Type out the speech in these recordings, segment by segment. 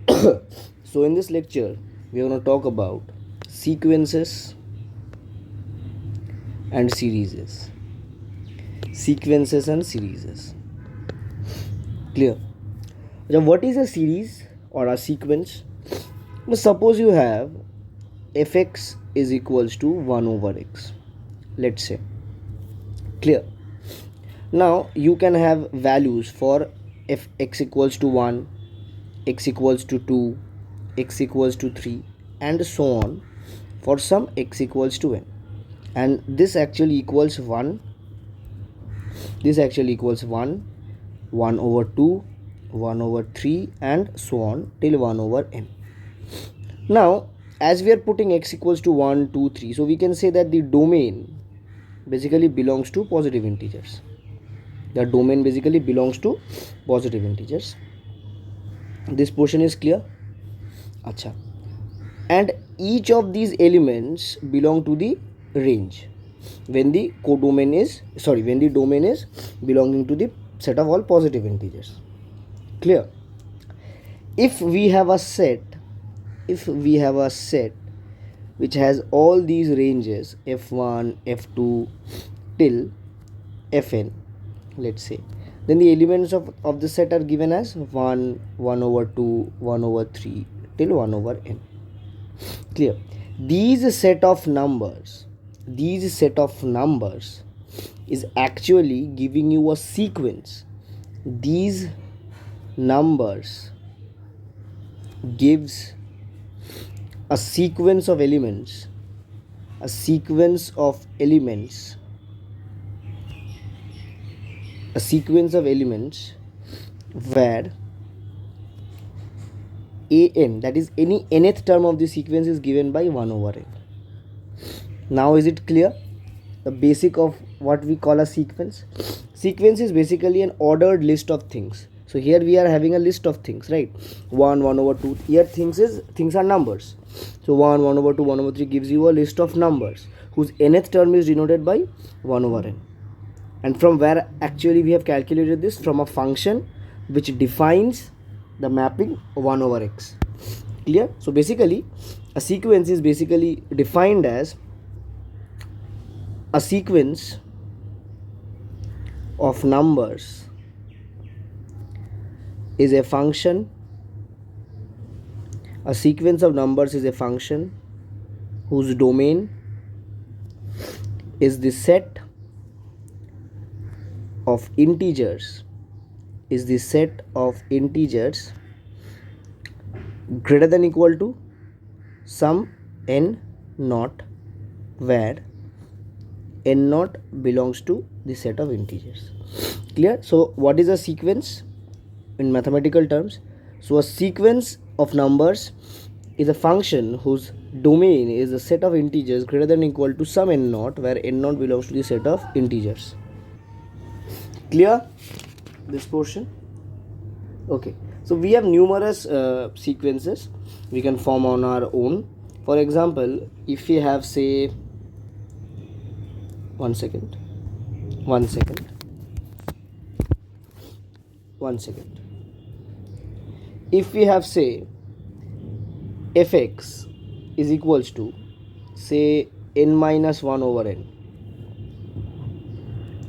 So in this lecture we are going to talk about sequences and series. Sequences and series. Clear? Now what is a series or a sequence? Now suppose you have fx is equals to 1 over x, let's say. Clear? Now you can have values for if x equals to 1, x equals to 2, x equals to 3, and so on for some x equals to n. And this actually equals 1, this actually equals 1, 1 over 2, 1 over 3, and so on till 1 over n. Now as we are putting x equals to 1, 2, 3, so we can say that the domain basically belongs to positive integers. The domain basically belongs to positive integers. This portion is clear? Acha. And each of these elements belong to the range when the domain is belonging to the set of all positive integers. Clear? If we have a set which has all these ranges f1, f2 till fn, let's say, then the elements of the set are given as 1, 1 over 2, 1 over 3 till 1 over n. Clear? These set of numbers is actually giving you a sequence. These numbers gives a sequence of elements, where an, that is any nth term of the sequence, is given by 1 over n. Now is it clear? The basic of what we call a sequence. Sequence is basically an ordered list of things. So here we are having a list of things, right? 1, 1 over 2. Here things are numbers. So 1, 1 over 2, 1 over 3 gives you a list of numbers whose nth term is denoted by 1 over n. And from where actually we have calculated this? From a function which defines the mapping 1 over x. Clear? So basically a sequence is basically defined as a sequence of numbers is a function. A sequence of numbers is a function whose domain is the set of integers greater than equal to some n naught, where n naught belongs to the set of integers. Clear? So what is a sequence in mathematical terms? So a sequence of numbers is a function whose domain is a set of integers greater than equal to some n naught, where n naught belongs to the set of integers. Clear this portion? Okay, so we have numerous sequences we can form on our own. For example, if we have, say, one second. If we have, say, fx is equals to, say, n minus 1 over n.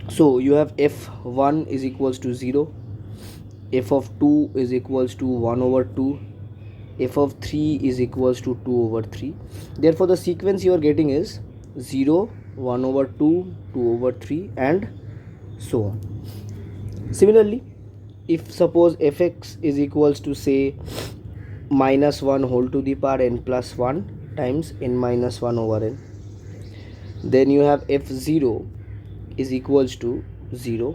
So you have f1 is equals to 0, f of 2 is equals to 1 over 2, f of 3 is equals to 2 over 3. Therefore the sequence you are getting is 0, 1 over 2, 2 over 3, and so on. Similarly, if suppose fx is equals to, say, minus 1 whole to the power n plus 1 times n minus 1 over n, then you have f0 is equals to 0.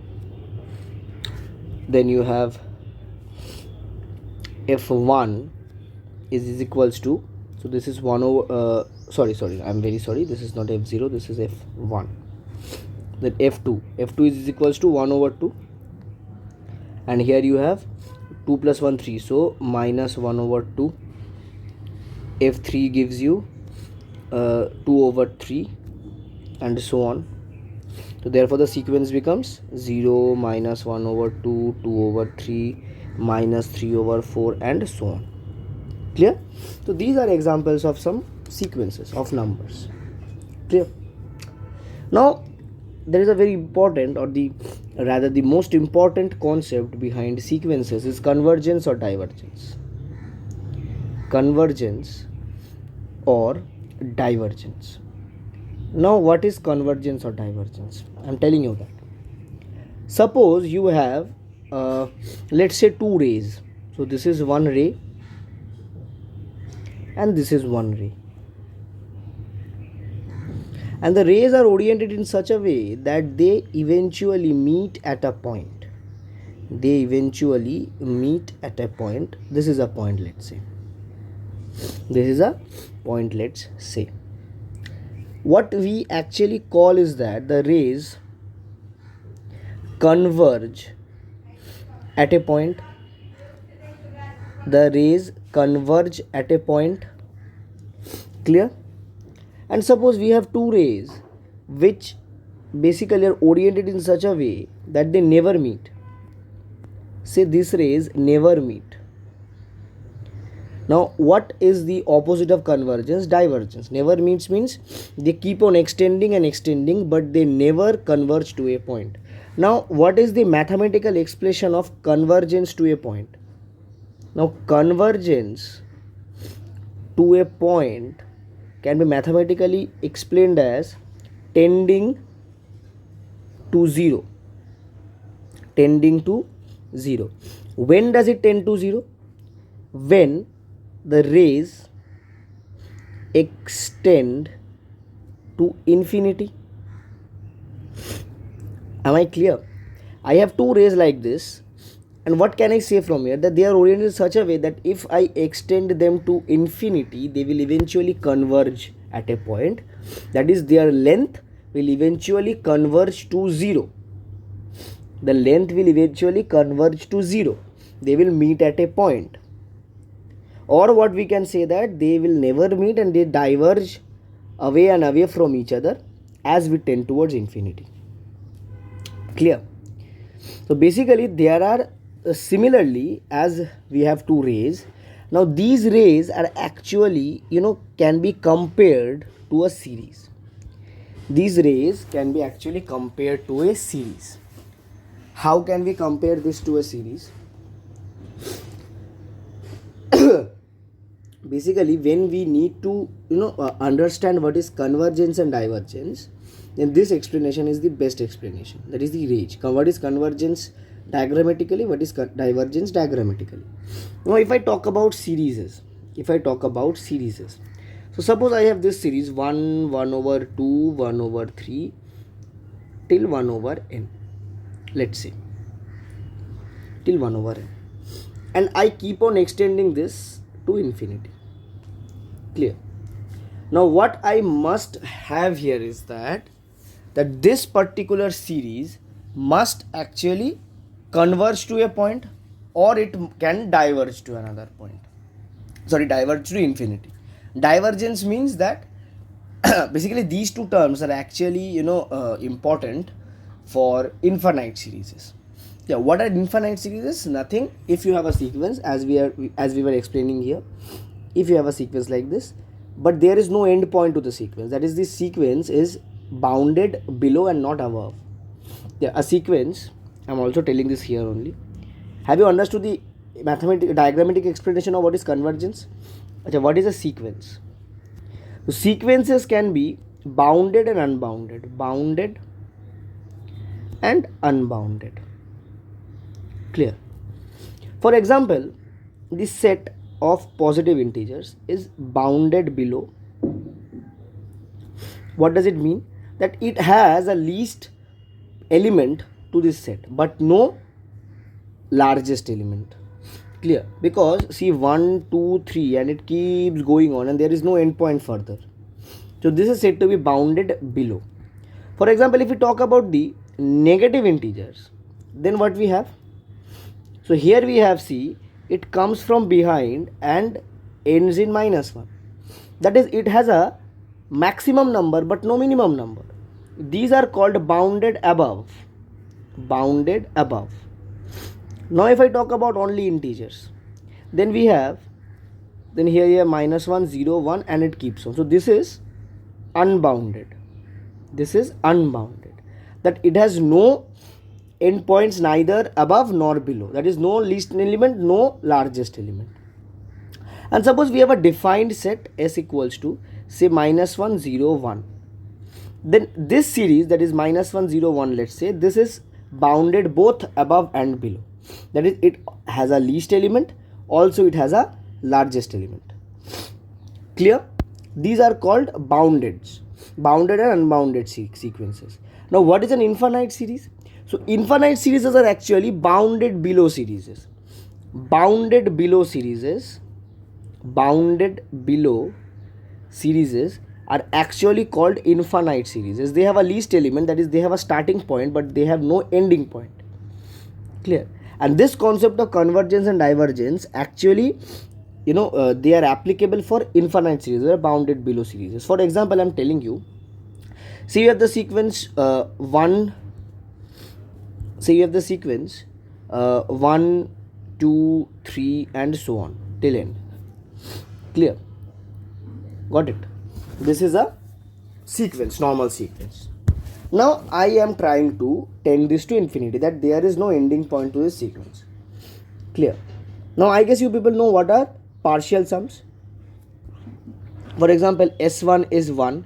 Then you have f1 is equals to, so this is 1 over sorry, I'm very sorry, this is not f0, this is f1. Then f2 is equals to 1 over 2, and here you have 2 plus 1 3, so minus 1 over 2. f3 gives you 2 over 3, and so on. So therefore the sequence becomes 0, minus 1 over 2, 2 over 3, minus 3 over 4, and so on. Clear? So these are examples of some sequences of numbers. Clear? Now there is a very important, or the rather the most important concept behind sequences is convergence or divergence. Convergence or divergence. Now what is convergence or divergence? I'm telling you that. Suppose you have let's say two rays. So this is one ray and this is one ray, and the rays are oriented in such a way that they eventually meet at a point. They eventually meet at a point. This is a point, let's say. This is a point, let's say. What we actually call is that the rays converge at a point. The rays converge at a point. Clear? And suppose we have two rays which basically are oriented in such a way that they never meet. Say these rays never meet. Now what is the opposite of convergence? Divergence. Never meets means they keep on extending and extending, but they never converge to a point. Now what is the mathematical expression of convergence to a point? Now convergence to a point can be mathematically explained as tending to zero. Tending to zero. When does it tend to zero? When the rays extend to infinity. Am I clear? I have two rays like this, and what can I say from here? That they are oriented in such a way that if I extend them to infinity, they will eventually converge at a point. That is, their length will eventually converge to zero. The length will eventually converge to zero. They will meet at a point. Or what we can say, that they will never meet and they diverge away and away from each other as we tend towards infinity. Clear? So basically there are similarly, as we have two rays. Now these rays are actually can be compared to a series. These rays can be actually compared to a series. How can we compare this to a series? Basically, when we need to understand what is convergence and divergence, then this explanation is the best explanation. That is the range. What is convergence diagrammatically? What is divergence diagrammatically? Now if I talk about series, so suppose I have this series 1 over 2 1 over 3 till 1 over n, let's say till 1 over n, and I keep on extending this to infinity. Clear? Now what I must have here is that this particular series must actually converge to a point, or it can diverge to another point. Diverge to infinity. Divergence means that basically these two terms are actually important for infinite series. Yeah, what are infinite series? Nothing. If you have a sequence, as we were explaining here, if you have a sequence like this, but there is no end point to the sequence, that is, this sequence is bounded below and not above. Yeah, a sequence, I'm also telling this here only. Have you understood the mathematical diagrammatic explanation of what is convergence? What is a sequence? So sequences can be bounded and unbounded. Bounded and unbounded. Clear? For example, this set of positive integers is bounded below. What does it mean? That it has a least element to this set, but no largest element. Clear? Because see 1 2 3 and it keeps going on and there is no end point further. So this is said to be bounded below. For example, if we talk about the negative integers, then what we have? So here we have, see, it comes from behind and ends in -1. That is, it has a maximum number but no minimum number. These are called bounded above. Bounded above. Now if I talk about only integers, then we have then here you have minus 1, 0, 1, and it keeps on. So this is unbounded. This is unbounded. That it has no endpoints neither above nor below. That is no least element, no largest element. And suppose we have a defined set S equals to say minus 1, 0, 1. Then this series, that is minus 1, 0, 1, let's say, this is bounded both above and below. That is, it has a least element, also it has a largest element. Clear? These are called boundeds, bounded and unbounded sequences. Now what is an infinite series? So infinite series are actually bounded below series. Bounded below series are actually called infinite series. They have a least element, that is they have a starting point but they have no ending point. Clear? And this concept of convergence and divergence actually, they are applicable for infinite series or bounded below series. For example, I am telling you, say you have the sequence 1, 2, 3 and so on till end. Clear? Got it? This is a sequence, normal sequence. Now I am trying to tend this to infinity, that there is no ending point to this sequence. Clear? Now I guess you people know what are partial sums. For example, S1 is 1,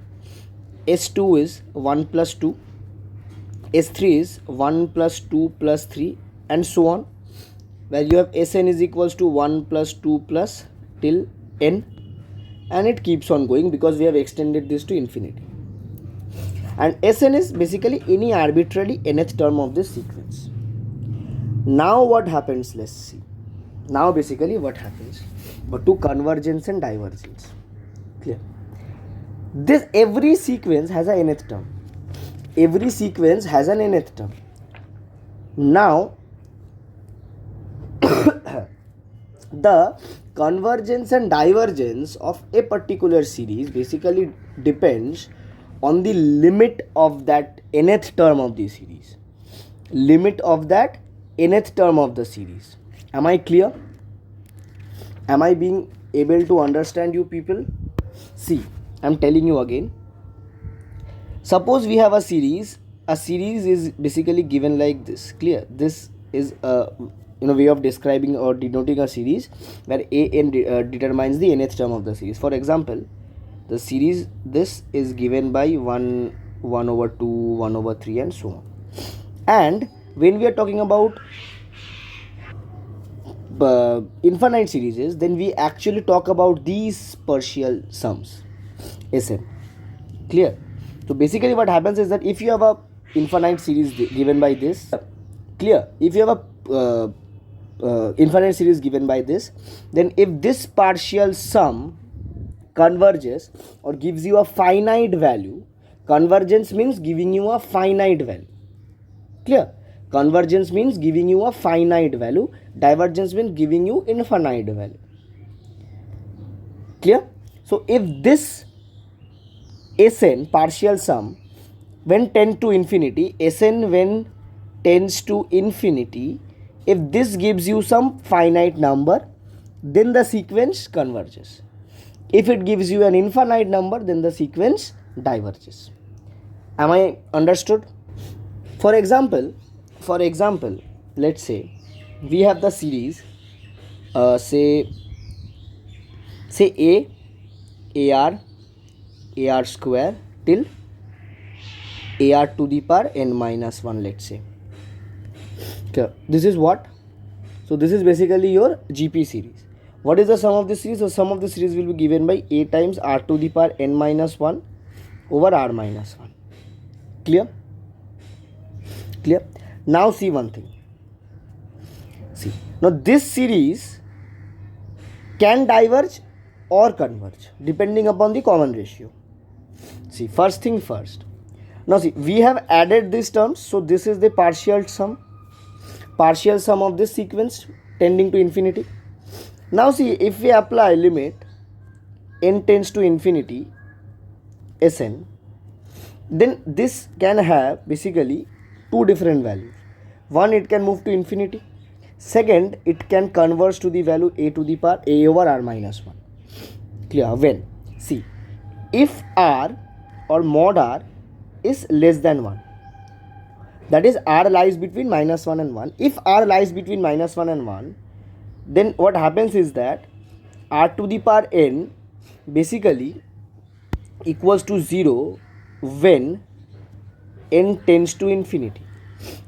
S2 is 1 plus 2, S3 is 1 plus 2 plus 3 and so on, where you have Sn is equals to 1 plus 2 plus till n, and it keeps on going because we have extended this to infinity. And Sn is basically any arbitrarily nth term of this sequence. Now what happens? Let's see. Now basically what happens, but to convergence and divergence. Clear? This every sequence has a nth term. Every sequence has an nth term. Now the convergence and divergence of a particular series basically depends on the limit of that nth term of the series. Limit of that nth term of the series. Am I clear? Am I being able to understand you people? See, I am telling you again. Suppose we have a series. A series is basically given like this. Clear? This is a way of describing or denoting a series where an determines the nth term of the series. For example, the series this is given by 1 over 2, 1 over 3 and so on. And when we are talking about infinite series, then we actually talk about these partial sums, Sn. Clear? So basically what happens is that if you have a infinite series given by this, clear? If you have a infinite series given by this, then if this partial sum converges or gives you a finite value, convergence means giving you a finite value. Clear? Convergence means giving you a finite value, divergence means giving you infinite value. Clear? So if this Sn partial sum when tend to infinity, Sn when tends to infinity, if this gives you some finite number, then the sequence converges. If it gives you an infinite number, then the sequence diverges. Am I understood? For example, let's say we have the series say AR square till AR to the power n minus 1, let's say. Okay, this is what? So this is basically your GP series. What is the sum of this series? So sum of the series will be given by A times R to the power n minus 1 over R minus 1. Clear? Clear? Now see one thing. See, now this series can diverge or converge depending upon the common ratio. See, first thing first. Now see, we have added these terms, so this is the partial sum of this sequence tending to infinity. Now see, if we apply limit n tends to infinity Sn, then this can have basically two different values. One, it can move to infinity. Second, it can converge to the value a to the power a over r minus 1. Clear? When? See, if R or mod R is less than 1, that is R lies between minus 1 and 1. If R lies between minus 1 and 1, then what happens is that R to the power n basically equals to 0 when n tends to infinity.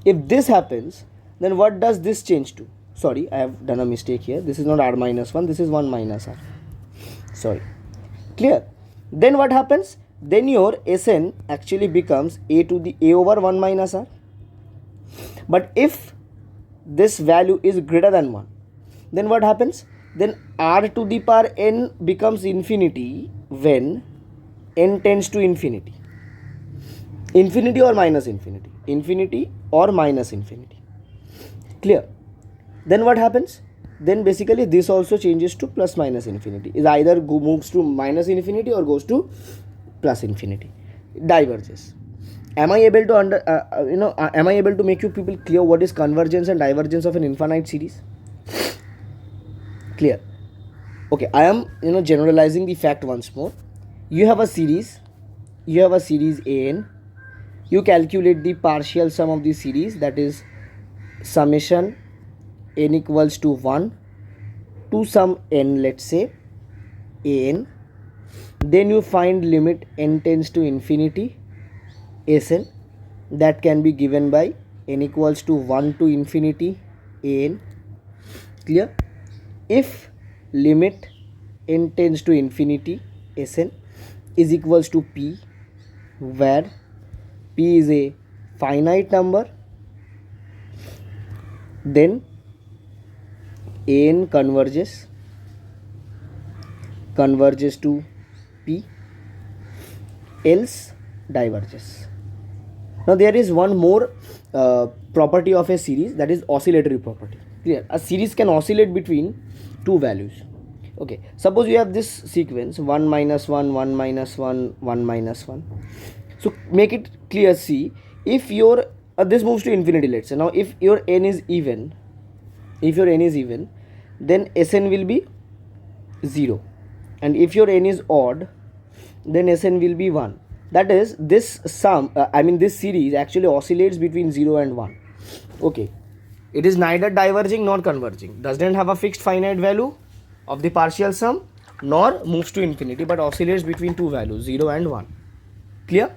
If this happens, then what does this change to? Sorry, I have done a mistake here. This is not R minus 1, this is 1 minus R. Sorry. Clear? Then what happens? Then your Sn actually becomes a over 1 minus R. But if this value is greater than 1, then what happens? Then R to the power n becomes infinity when n tends to infinity. Infinity or minus infinity? Infinity or minus infinity. Clear? Then what happens? Then basically this also changes to plus minus infinity. It either moves to minus infinity or goes to plus infinity. Diverges. Am I able to am I able to make you people clear what is convergence and divergence of an infinite series? Clear? Okay, I am generalizing the fact once more. You have a series an. You calculate the partial sum of the series, that is summation n equals to 1 to some n, let's say an. Then you find limit n tends to infinity Sn, that can be given by n equals to 1 to infinity an. Clear? If limit n tends to infinity Sn is equals to p, where p is a finite number, then an converges to p, else diverges. Now there is one more property of a series, that is oscillatory property. Clear? A series can oscillate between two values. Okay, suppose you have this sequence 1 minus 1, 1 minus 1, 1 minus 1. So make it clear. See, if your this moves to infinity, let's say. Now if your n is even, then Sn will be 0, and if your n is odd, then Sn will be 1. That is, this sum this series actually oscillates between 0 and 1. Okay, it is neither diverging nor converging, doesn't have a fixed finite value of the partial sum, nor moves to infinity, but oscillates between two values, 0 and 1. Clear?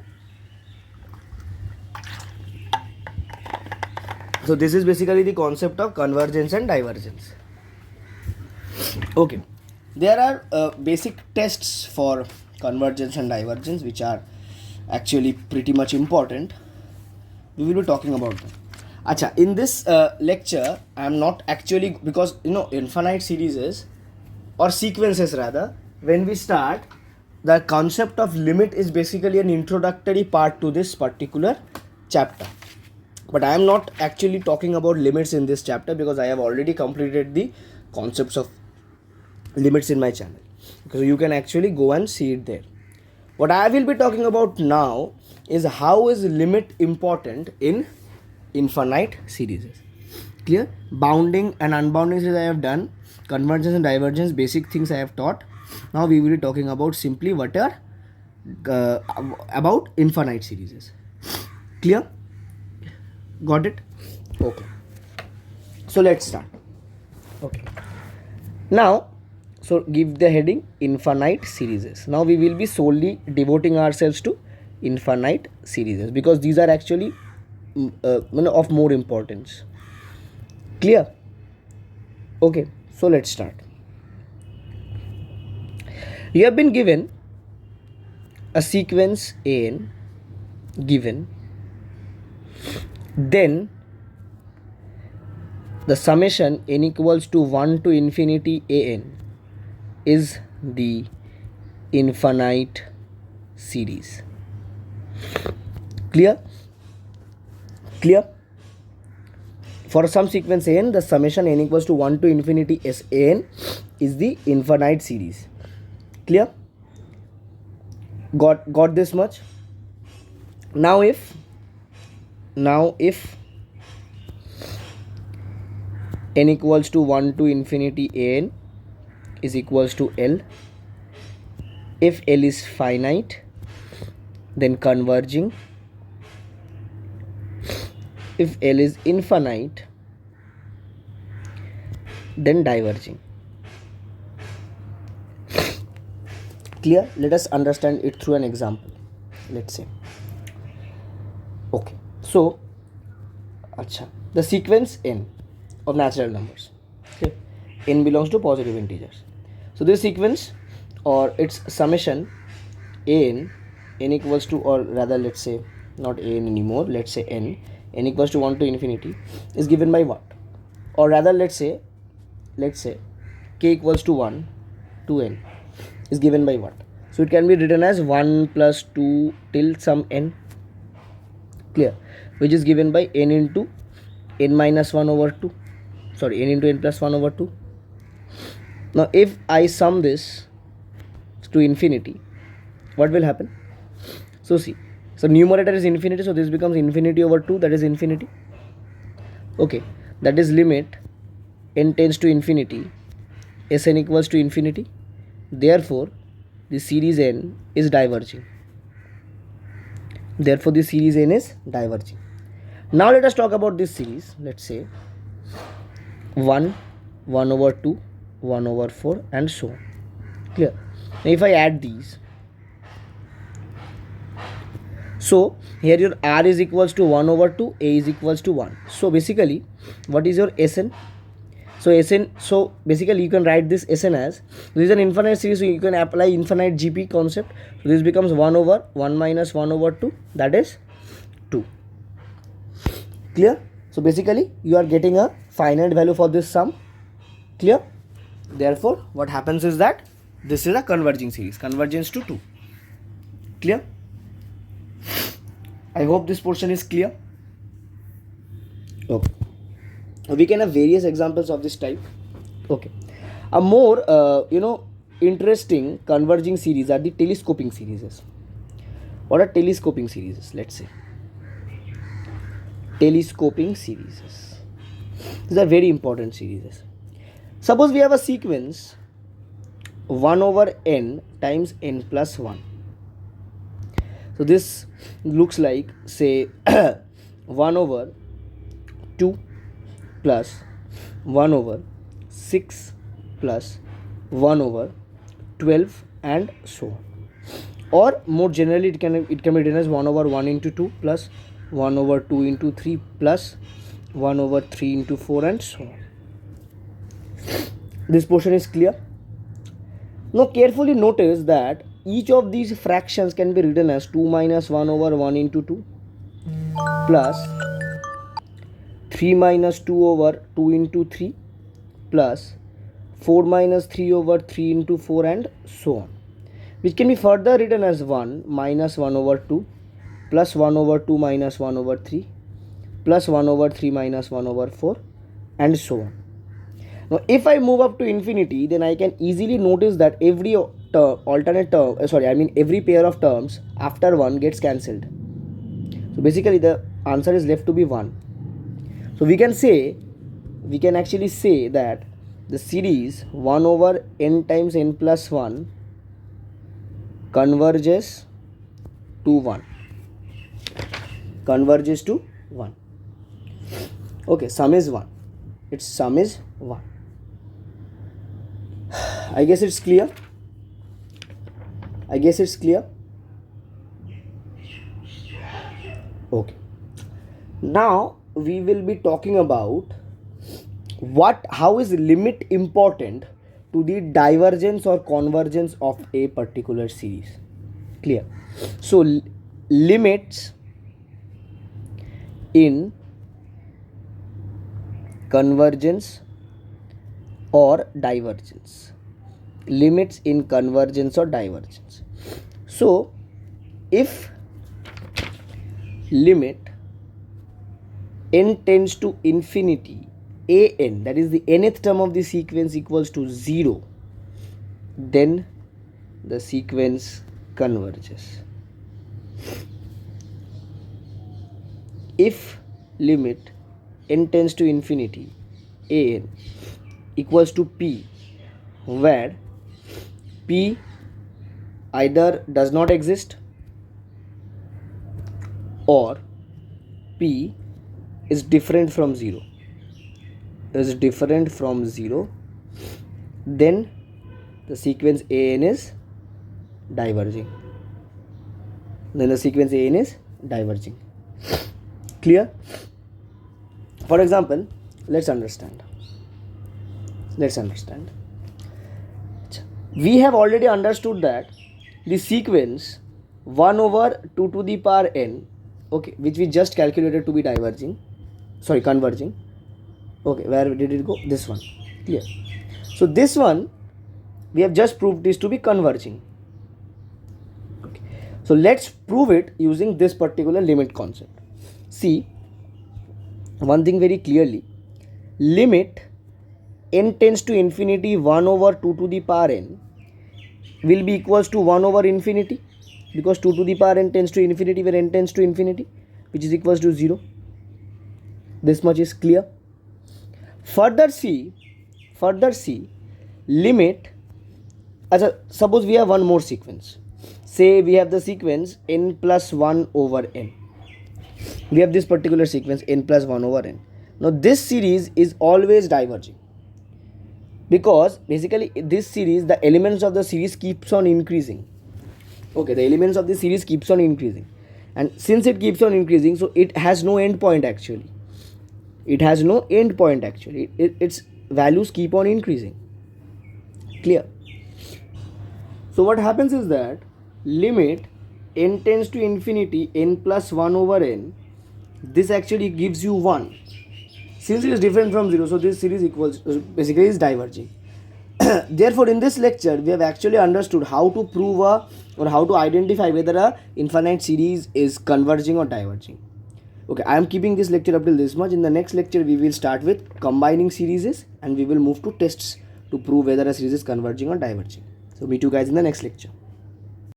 So this is basically the concept of convergence and divergence. Okay, there are basic tests for convergence and divergence which are actually pretty much important. We will be talking about them. Acha, in this lecture I am not actually, because infinite series or sequences rather, when we start, the concept of limit is basically an introductory part to this particular chapter. But I am not actually talking about limits in this chapter, because I have already completed the concepts of limits in my channel. So you can actually go and see it there. What I will be talking about now is how is limit important in infinite series. Clear? Bounding and unbounding series I have done. Convergence and divergence, basic things I have taught. Now we will be talking about simply what are about infinite series. Clear? Got it? Okay. So let's start. Okay. Now, so give the heading infinite series. Now we will be solely devoting ourselves to infinite series, because these are actually of more importance. Clear? Okay. So let's start. You have been given a sequence an given, then the summation n equals to 1 to infinity an is the infinite series. Clear? Clear? For some sequence an, the summation n equals to 1 to infinity an is the infinite series. Clear? Got this much? Now if n equals to 1 to infinity an is equals to L, If L is finite, then converging. If L is infinite, then diverging. Clear? Let us understand it through an example. Let's say, okay, so the sequence n of natural numbers, okay, n belongs to positive integers. So this sequence or its summation n equals to, or rather let's say not n anymore, let's say n equals to 1 to infinity is given by what? Or rather let's say k equals to 1 to n is given by what? So it can be written as 1 plus 2 till some n, clear, which is given by n into n minus 1 over 2, sorry, n into n plus 1 over 2. Now if I sum this to infinity, what will happen? So see, so numerator is infinity, so this becomes infinity over 2, that is infinity. Okay, that is limit n tends to infinity, Sn equals to infinity. Therefore the series n is diverging. Therefore the series n is diverging. Now let us talk about this series. Let's say 1, 1 over 2, 1 over 4 and so on. Clear? Now if I add these, so here your r is equals to 1 over 2, a is equals to 1. So basically what is your Sn? So basically you can write this Sn as, this is an infinite series, so you can apply infinite GP concept. So this becomes 1 over 1 minus 1 over 2, that is 2. Clear? So basically you are getting a finite value for this sum. Clear? Therefore what happens is that this is a converging series, convergence to 2. Clear? I hope this portion is clear. Okay, we can have various examples of this type. Okay, a more interesting converging series are the telescoping series. What are telescoping series? Let's say telescoping series, these are very important series. Suppose we have a sequence 1 over n times n plus 1. So this looks like, say 1 over 2 plus 1 over 6 plus 1 over 12 and so on. Or more generally it can be written as 1 over 1 into 2 plus 1 over 2 into 3 plus 1 over 3 into 4 and so on. This portion is clear. Now carefully notice that each of these fractions can be written as 2 minus 1 over 1 into 2 plus 3 minus 2 over 2 into 3 plus 4 minus 3 over 3 into 4 and so on, which can be further written as 1 minus 1 over 2 plus 1 over 2 minus 1 over 3 plus 1 over 3 minus 1 over 4 and so on. Now if I move up to infinity, then I can easily notice that every every pair of terms after 1 gets cancelled. So basically the answer is left to be 1. So we can actually say that the series 1 over n times n plus 1 converges to 1. Converges to 1. Okay, sum is 1. Its sum is 1. I guess it's clear. Okay. Now we will be talking about how is limit important to the divergence or convergence of a particular series. Clear? So limits in convergence or divergence. Limits in convergence or divergence. So if limit n tends to infinity, an, that is the nth term of the sequence, equals to 0, then the sequence converges. If limit n tends to infinity, an equals to p, where p either does not exist or P is different from 0, then the sequence AN is diverging. Clear? For example, let's understand. We have already understood that the sequence 1 over 2 to the power n, okay, which we just calculated to be converging. Okay, where did it go? This one. Clear? So this one we have just proved is to be converging. Okay. So let's prove it using this particular limit concept. See, one thing very clearly, limit n tends to infinity 1 over 2 to the power n will be equals to 1 over infinity, because 2 to the power n tends to infinity where n tends to infinity, which is equals to 0. This much is clear. Further see limit, suppose we have one more sequence. Say we have the sequence n plus 1 over n. We have this particular sequence n plus 1 over n. Now this series is always diverging, because basically this series, the elements of the series keeps on increasing. Okay, the elements of the series keeps on increasing, and since it keeps on increasing, so it has no end point actually. Its values keep on increasing. Clear? So what happens is that limit n tends to infinity n plus 1 over n, this actually gives you 1. Since it is different from 0, so this series basically is diverging. Therefore, in this lecture, we have actually understood how to prove or how to identify whether a infinite series is converging or diverging. Okay, I am keeping this lecture up till this much. In the next lecture, we will start with combining series and we will move to tests to prove whether a series is converging or diverging. So meet you guys in the next lecture.